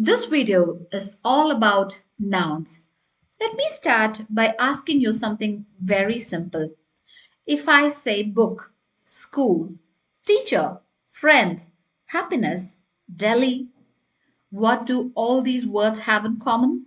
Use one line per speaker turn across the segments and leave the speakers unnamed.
This video is all about nouns. Let me start by asking you something very simple. If I say book, school, teacher, friend, happiness, Delhi, what do all these words have in common?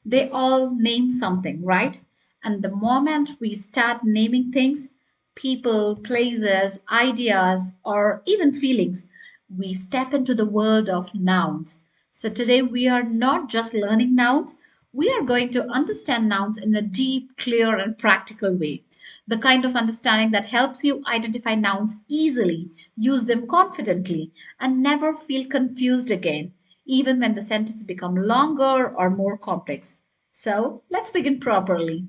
They all name something, right? And the moment we start naming things, people, places, ideas, or even feelings, we step into the world of nouns. So today we are not just learning nouns, we are going to understand nouns in a deep, clear, and practical way. The kind of understanding that helps you identify nouns easily, use them confidently, and never feel confused again, even when the sentence becomes longer or more complex. So let's begin properly.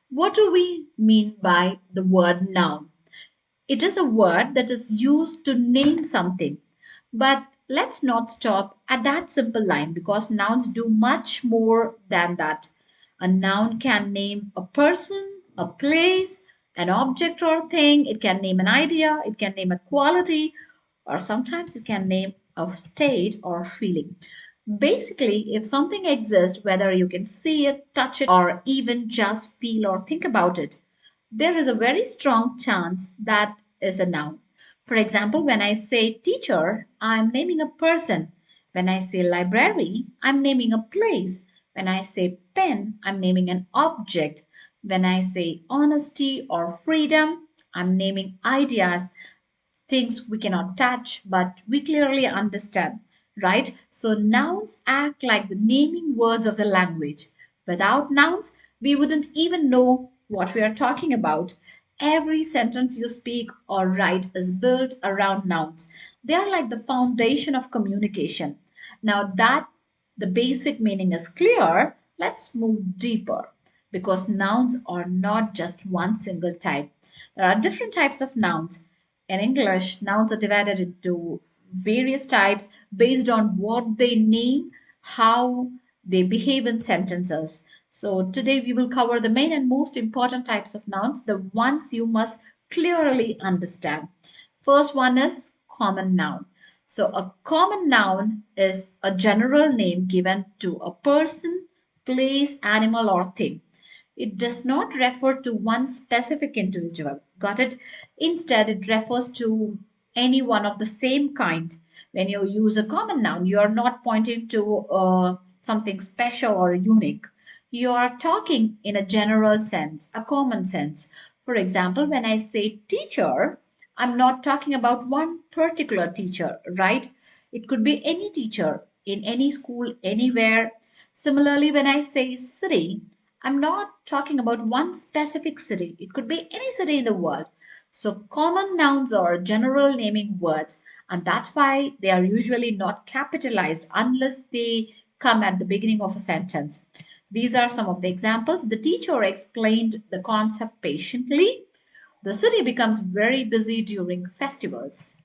What do we mean by the word noun? It is a word that is used to name something. But let's not stop at that simple line because nouns do much more than that. A noun can name a person, a place, an object or thing. It can name an idea. It can name a quality, or sometimes it can name a state or feeling. Basically, if something exists, whether you can see it, touch it, or even just feel or think about it, there is a very strong chance that is a noun. For example, when I say teacher, I'm naming a person. When I say library, I'm naming a place. When I say pen, I'm naming an object. When I say honesty or freedom, I'm naming ideas, things we cannot touch but we clearly understand, right? So nouns act like the naming words of the language. Without nouns, we wouldn't even know what we are talking about. Every sentence you speak or write is built around nouns. They are like the foundation of communication. Now that the basic meaning is clear, let's move deeper because nouns are not just one single type. There are different types of nouns. In English, nouns are divided into various types based on what they name, how they behave in sentences. So, today we will cover the main and most important types of nouns, the ones you must clearly understand. First one is common noun. So, a common noun is a general name given to a person, place, animal, or thing. It does not refer to one specific individual. Got it? Instead, it refers to any one of the same kind. When you use a common noun, you are not pointing to something special or unique. You are talking in a general sense, a common sense. For example, when I say teacher, I'm not talking about one particular teacher, right? It could be any teacher in any school, anywhere. Similarly, when I say city, I'm not talking about one specific city. It could be any city in the world. So, common nouns are general naming words, and that's why they are usually not capitalized unless they come at the beginning of a sentence. These are some of the examples. The teacher explained the concept patiently. The city becomes very busy during festivals.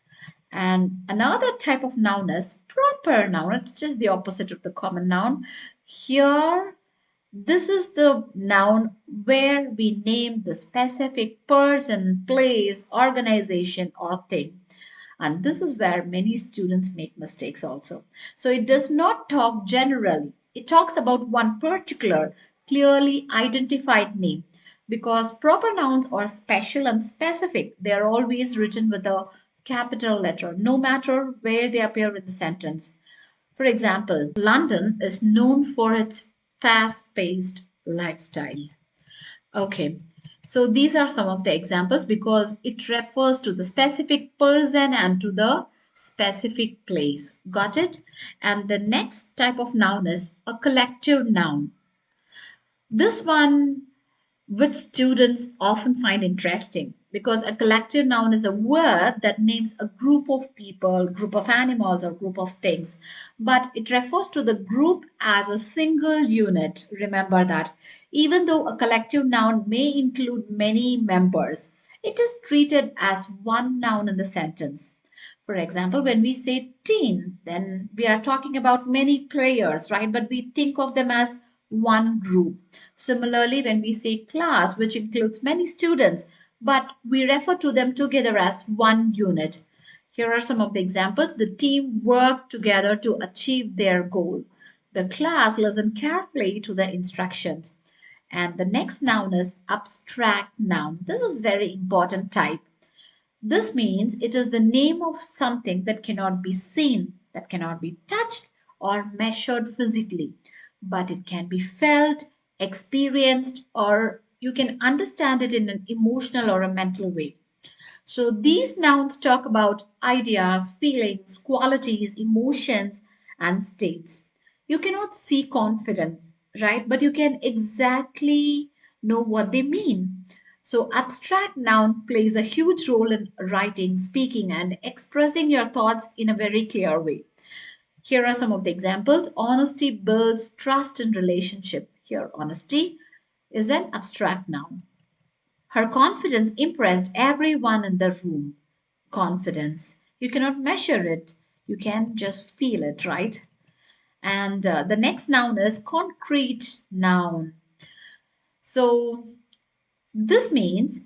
And another type of noun is proper noun. It's just the opposite of the common noun. Here, this is the noun where we name the specific person, place, organization, or thing. And this is where many students make mistakes also. So it does not talk generally, it talks about one particular, clearly identified name. Because proper nouns are special and specific, they are always written with a capital letter, no matter where they appear in the sentence. For example, London is known for its fast paced lifestyle. Okay, so these are some of the examples because it refers to the specific person and to the specific place. Got it? And the next type of noun is a collective noun. This one which students often find interesting because a collective noun is a word that names a group of people, group of animals, or group of things, but it refers to the group as a single unit. Remember that. Even though a collective noun may include many members, it is treated as one noun in the sentence. For example, when we say team, then we are talking about many players, right? But we think of them as one group. Similarly, when we say class, which includes many students, but we refer to them together as one unit. Here are some of the examples. The team worked together to achieve their goal. The class listened carefully to the instructions. And the next noun is abstract noun. This is very important type. This means it is the name of something that cannot be seen, that cannot be touched or measured physically, but it can be felt, experienced, or you can understand it in an emotional or a mental way. So these nouns talk about ideas, feelings, qualities, emotions, and states. You cannot see confidence, right? But you can exactly know what they mean. So abstract noun plays a huge role in writing, speaking, and expressing your thoughts in a very clear way. Here are some of the examples. Honesty builds trust in relationship. Here, honesty is an abstract noun. Her confidence impressed everyone in the room. Confidence. You cannot measure it, you can just feel it, right? And the next noun is concrete noun. So this means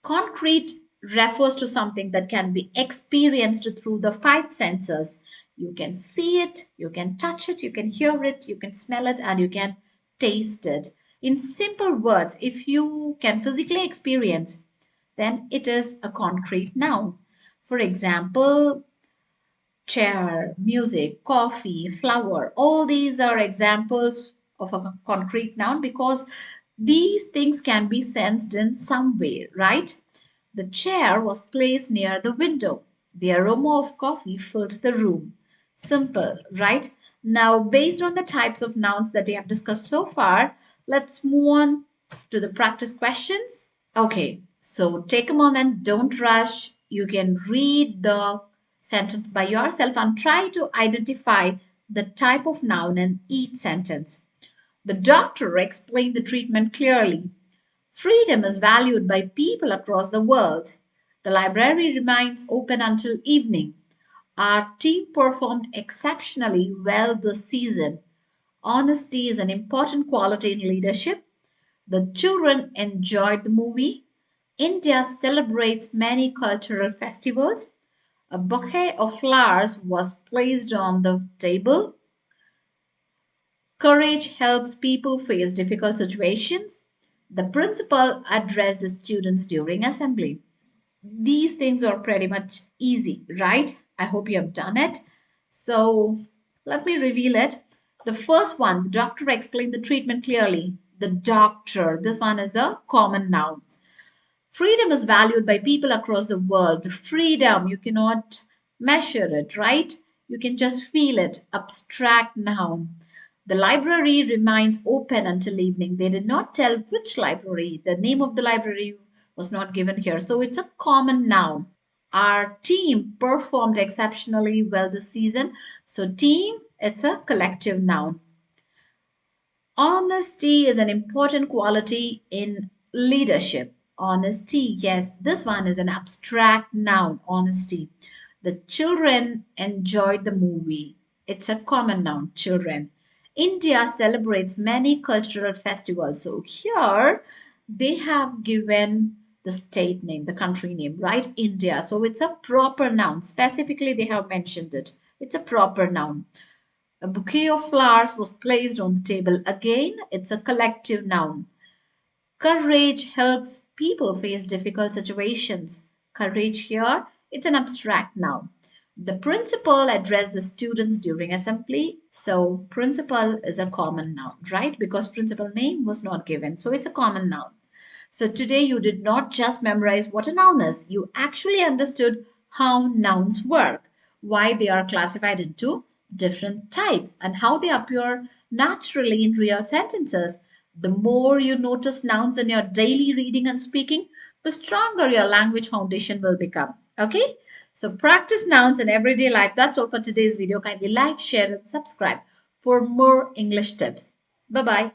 concrete refers to something that can be experienced through the five senses. You can see it, you can touch it, you can hear it, you can smell it, and you can taste it. In simple words, if you can physically experience, then it is a concrete noun. For example, chair, music, coffee, flower, all these are examples of a concrete noun because these things can be sensed in some way, right? The chair was placed near the window. The aroma of coffee filled the room. Simple, right? Now, based on the types of nouns that we have discussed so far, let's move on to the practice questions. Okay, so take a moment, don't rush. You can read the sentence by yourself and try to identify the type of noun in each sentence. The doctor explained the treatment clearly. Freedom is valued by people across the world. The library remains open until evening. Our team performed exceptionally well this season. Honesty is an important quality in leadership. The children enjoyed the movie. India celebrates many cultural festivals. A bouquet of flowers was placed on the table. Courage helps people face difficult situations. The principal addressed the students during assembly. These things are pretty much easy, right? I hope you have done it. So let me reveal it. The first one, the doctor explained the treatment clearly. The doctor, this one is the common noun. Freedom is valued by people across the world. Freedom, you cannot measure it, right? You can just feel it. Abstract noun. The library remains open until evening. They did not tell which library. The name of the library was not given here. So it's a common noun. Our team performed exceptionally well this season. So team, it's a collective noun. Honesty is an important quality in leadership. Honesty, yes, this one is an abstract noun, honesty. The children enjoyed the movie. It's a common noun, children. India celebrates many cultural festivals. So here they have given the state name, the country name, right? India. So it's a proper noun. Specifically, they have mentioned it. It's a proper noun. A bouquet of flowers was placed on the table. Again, it's a collective noun. Courage helps people face difficult situations. Courage here, it's an abstract noun. The principal addressed the students during assembly. So, principal is a common noun, right? Because principal name was not given. So, it's a common noun. So, today you did not just memorize what a noun is, you actually understood how nouns work, why they are classified into different types, and how they appear naturally in real sentences. The more you notice nouns in your daily reading and speaking, the stronger your language foundation will become. Okay? So practice nouns in everyday life. That's all for today's video. Kindly like, share, and subscribe for more English tips. Bye bye.